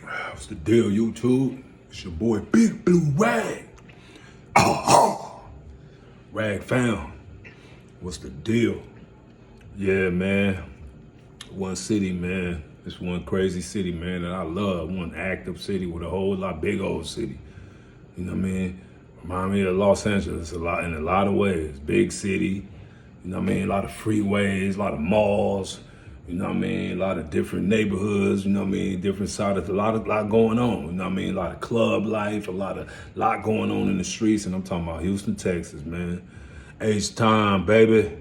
What's the deal, YouTube? It's your boy Big Blue Rag. Rag found. What's the deal? Yeah, man. One city, man. It's one crazy city, man, that I love. One active city with a whole lot big old city. You know what I mean? Remind me of Los Angeles in a lot of ways. Big city. You know what I mean? A lot of freeways, a lot of malls. You know what I mean? A lot of different neighborhoods, you know what I mean? Different sides, a lot going on, you know what I mean? A lot of club life, a lot going on in the streets, and I'm talking about Houston, Texas, man. H-Town, baby.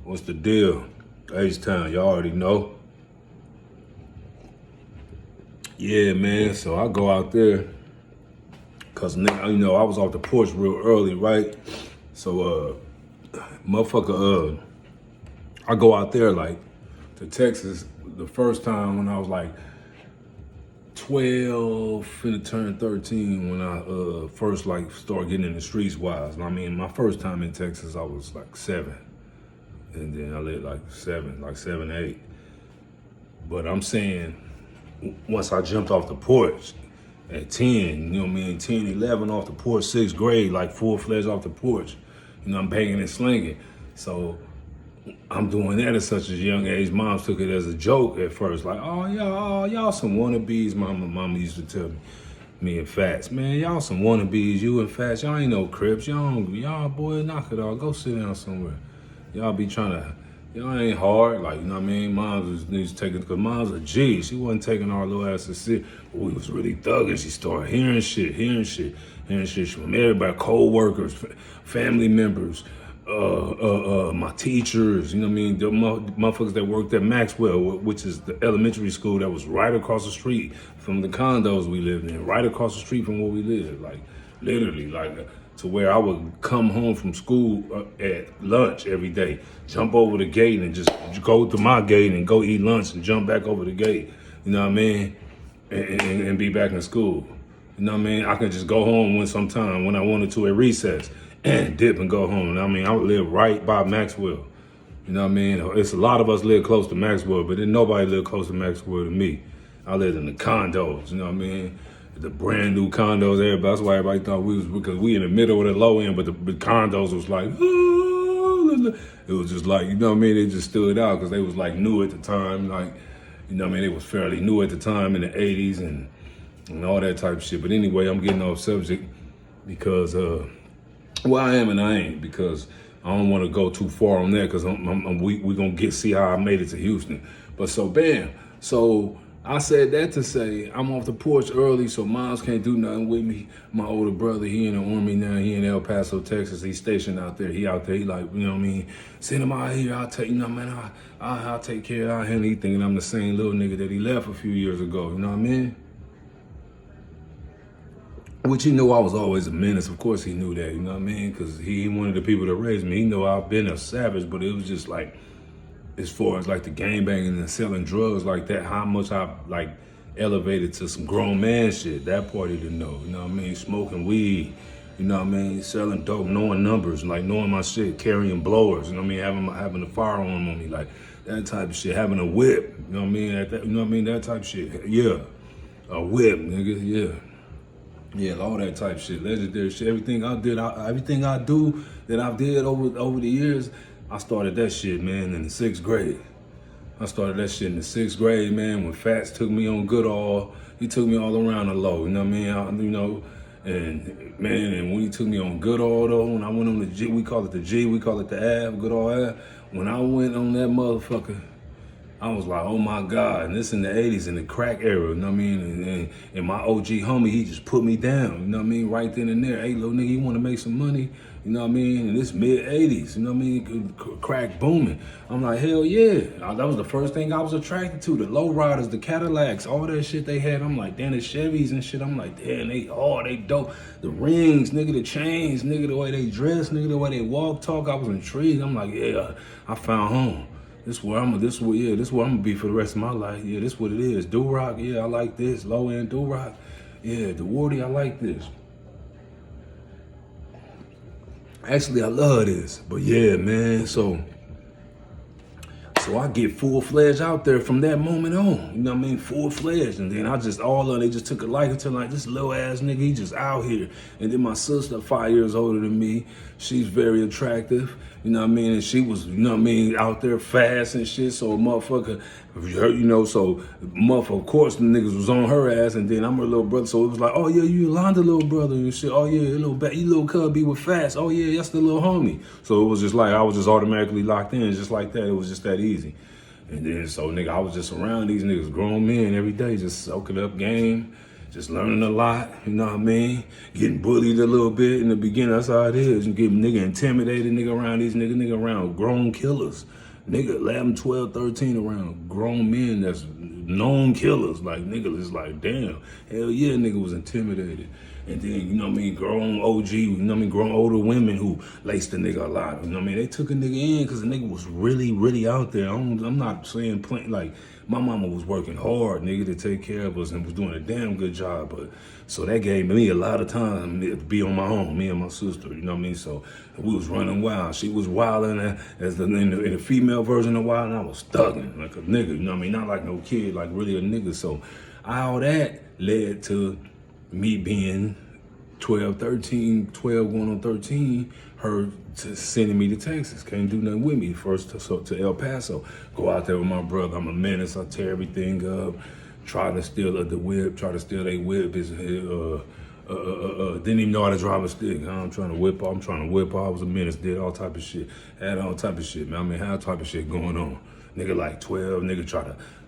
What's the deal? H-Town, y'all already know. Yeah, man, so I go out there, cause, you know, I was off the porch real early, right? So, I go out there like, to Texas the first time when I was like 12, finna turn 13 when I first like started getting in the streets wise. I mean, my first time in Texas, I was like 7. And then I lived like 7, 8. But I'm saying, once I jumped off the porch at 10, you know what I mean, 10, 11 off the porch, 6th grade, like full-fledged off the porch, you know, I'm banging and slinging. So I'm doing that at such a young age. Moms took it as a joke at first, like, oh, y'all some wannabes. Mama used to tell me and Fats, man, y'all some wannabes, you and Fats, y'all ain't no Crips. Y'all, boy, knock it off. Go sit down somewhere. Y'all be trying to, y'all ain't hard, like, you know what I mean? Moms was taking, because Mom's a G. She wasn't taking our little ass to sit. But we was really thugging. She started hearing shit from everybody, co-workers, family members, my teachers, you know what I mean? The motherfuckers that worked at Maxwell, which is the elementary school that was right across the street from the condos we lived in, right across the street from where we lived, like literally, like to where I would come home from school at lunch every day, jump over the gate and just go to my gate and go eat lunch and jump back over the gate, you know what I mean? And be back in school. You know what I mean? I could just go home sometime when I wanted to at recess and dip and go home. I mean, I would live right by Maxwell. You know what I mean? It's a lot of us live close to Maxwell, but then nobody lived close to Maxwell to me. I lived in the condos, you know what I mean? The brand new condos, everybody. That's why everybody thought we was, because we in the middle of the low end, but the condos was like, it was just like, you know what I mean? They just stood out because they was like new at the time. Like, you know what I mean? They was fairly new at the time in the 80s and all that type of shit. But anyway, I'm getting off subject because, well, I am and I ain't, because I don't want to go too far on that, because we going to see how I made it to Houston. But so, bam. So I said that to say I'm off the porch early, so moms can't do nothing with me. My older brother, he in the Army now. He in El Paso, Texas. He's stationed out there. He out there. He like, you know what I mean? Send him out here. I'll take, you know, man, I'll take care of him. He thinking I'm the same little nigga that he left a few years ago. You know what I mean? Which he knew I was always a menace. Of course he knew that, you know what I mean? Because he one of the people that raised me. He knew I've been a savage, but it was just like, as far as like the gangbanging and selling drugs like that, how much I like elevated to some grown man shit. That part he didn't know, you know what I mean? Smoking weed, you know what I mean? Selling dope, knowing numbers, like knowing my shit, carrying blowers, you know what I mean? Having a firearm on me, like that type of shit. Having a whip, you know what I mean? You know what I mean? That type of shit. Yeah, a whip, nigga. Yeah. Yeah, all that type shit, legendary shit. Everything I do that I've did over the years, I started that shit, man, in the 6th grade. I started that shit in the 6th grade, man, when Fats took me on Goodall. He took me all around the low, you know what I mean? And man, and when he took me on Goodall though, when I went on the G, we call it the G, we call it the Ave, Goodall Ave. When I went on that motherfucker, I was like, oh my God, and this in the 80s, in the crack era, you know what I mean? And my OG homie, he just put me down, you know what I mean? Right then and there. Hey, little nigga, you wanna make some money? You know what I mean? And this mid-80s, you know what I mean? Crack booming. I'm like, hell yeah. That was the first thing I was attracted to, the lowriders, the Cadillacs, all that shit they had. I'm like, damn, the Chevys and shit. I'm like, damn, they dope. The rings, nigga, the chains, nigga, the way they dress, nigga, the way they walk, talk. I was intrigued. I'm like, yeah, I found home. This where I'm gonna be for the rest of my life. Yeah, this what it is. Do-rock, yeah, I like this. Low end do-rock. Yeah, the Wardy, I like this. Actually, I love this. But yeah, man, so So I get full-fledged out there from that moment on, you know what I mean? Full-fledged. And then they just took a liking to like, this little ass nigga, he just out here. And then my sister, 5 years older than me, she's very attractive, you know what I mean? And she was, you know what I mean, out there fast and shit. So motherfucker, you know, so motherfucker, of course, the niggas was on her ass. And then I'm her little brother. So it was like, oh yeah, you Yolanda little brother and shit. Oh yeah, you little cubby with fast. Oh yeah, that's the little homie. So it was just like, I was just automatically locked in just like that. It was just that easy. And then, so nigga, I was just around these niggas, grown men every day, just soaking up game, just learning a lot, you know what I mean? Getting bullied a little bit in the beginning, that's how it is. You get nigga intimidated, nigga around these nigga around grown killers. Nigga 11, 12, 13 around grown men that's known killers. Like nigga is like, damn, hell yeah, nigga was intimidated. And then, you know what I mean, grown OG, you know what I mean, grown older women who laced the nigga a lot. You know what I mean? They took a nigga in because the nigga was really, really out there. I'm not saying plain, like, my mama was working hard, nigga, to take care of us and was doing a damn good job. But so that gave me a lot of time to be on my own, me and my sister, you know what I mean? So we was running wild. She was wilding in the female version of wild, and I was thugging like a nigga, you know what I mean? Not like no kid, like really a nigga. So all that led to me being 12 going on 13, her sending me to Texas. Can't do nothing with me. First to El Paso. Go out there with my brother. I'm a menace. I tear everything up. Try to steal the whip. Try to steal their whip. Didn't even know how to drive a stick. I'm trying to whip. I was a menace. Did all type of shit. Had all type of shit, man. I mean, had all type of shit going on. Nigga like 12.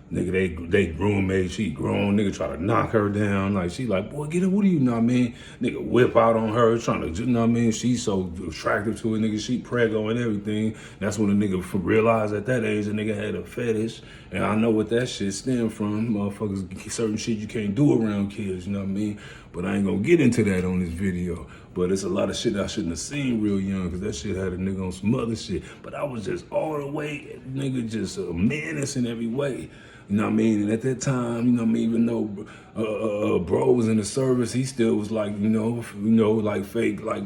Nigga, they roommate, she grown, nigga try to knock her down. Like, she like, boy, get it, what do you know what I mean? Nigga whip out on her, trying to, you know what I mean? She's so attractive to a nigga, she preggo and everything. That's when a nigga realized at that age, a nigga had a fetish. And I know what that shit stemmed from. Motherfuckers, certain shit you can't do around kids, you know what I mean? But I ain't gonna get into that on this video. But it's a lot of shit I shouldn't have seen real young, because that shit had a nigga on some other shit. But I was just all the way, nigga, just a menace in every way. You know what I mean? And at that time, you know what I mean, even though bro was in the service, he still was like, you know, like fake, like,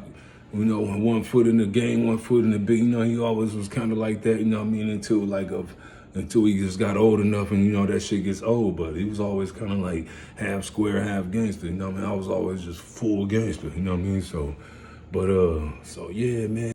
you know, 1 foot in the game, 1 foot in the big, you know, he always was kind of like that, you know what I mean, until he just got old enough and, you know, that shit gets old. But he was always kind of like half square, half gangster, you know what I mean? I was always just full gangster, you know what I mean? So, but, so yeah, man.